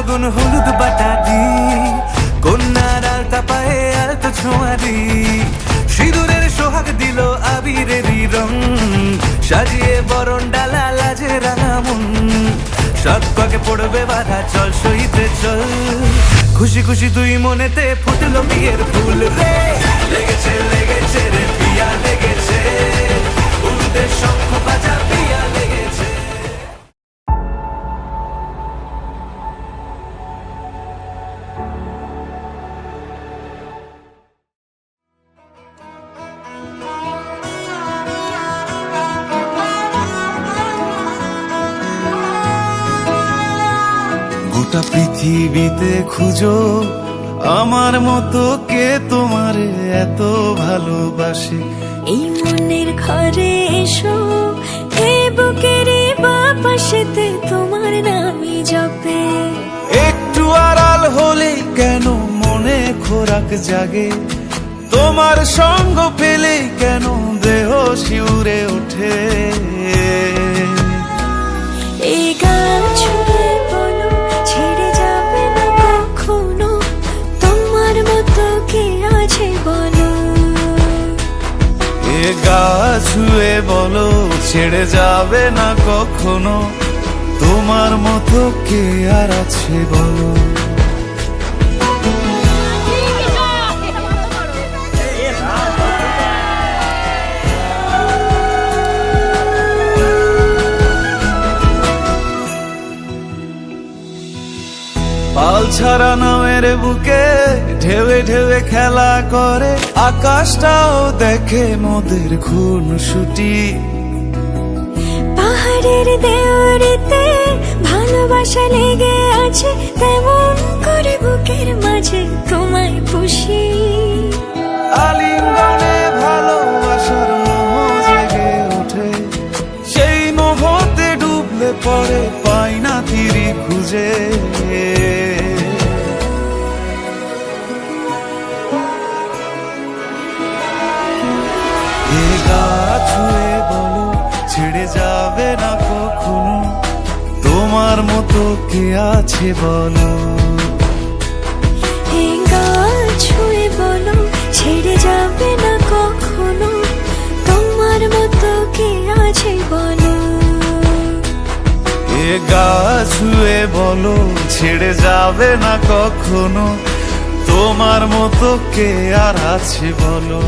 ফাগুন হলুদ বাটা দি, কন্যার আলতা পায়ে আলতো ছোঁয়া দি, সিঁদুরের সোহাগ দিল আবিরেরই রং, সাজিয়ে বরণ ডালা লাজে রাঙা মন, সাত পাকে পড়বে বাধা চল সইতে চল, খুশি খুশি দুই মনেতে ফুটলো বিয়ের ফুল রে, লেগেছে লেগেছে রে পিয়া লেগেছে, উলুদের শঙ্খ বাজা পিয়া লেগেছে। গোটা পৃথিবীতে খুঁজো আমার মতো কে তোমারে এত ভালোবাসে, এই মনের ঘরে এসো, এ বুকের বাপাশেতে তোমার নামই জপে, একটু আড়াল হলে কেন মনে খোরাক জাগে, তোমার সঙ্গ পেলে কেন দেহ শিউরে ওঠে, এই গান ছুঁয়ে বলো ছেড়ে যাবে না কখনো, তোমার মতো কে আছে বলো, এ গা ছুঁয়ে বলো ছেড়ে যাবে না কখনো, তোমার মতো কে আর আছে বলো। পাল ছাড়া নামের বুকে ঢেউে ঢেউে খেলা করে, আকাশটাও দেখে মোদের খুনসুটি, পাহাড়ের দেওয়ারিতে ভালোবাসা লেগে আছে, তেমন করে বুকের মাঝে তোমায় পুষি, আলিঙ্গনে ভালোবাসার মোহ জেগে ওঠে, সেই মোহতে ডুবলে পরে পাই না তীরি খুঁজে, এ গা ছুঁয়ে বলো ছেড়ে যাবে না কখনো, তোমার মতো কে আছে বলো, এই গান ছুঁয়ে বলো ছেড়ে যাবে না কখনো, তোমার মতো কে আছে বলো, এ গা ছুঁয়ে বলো ছেড়ে যাবে না কখনো, তোমার মতো কে আর আছে বলো।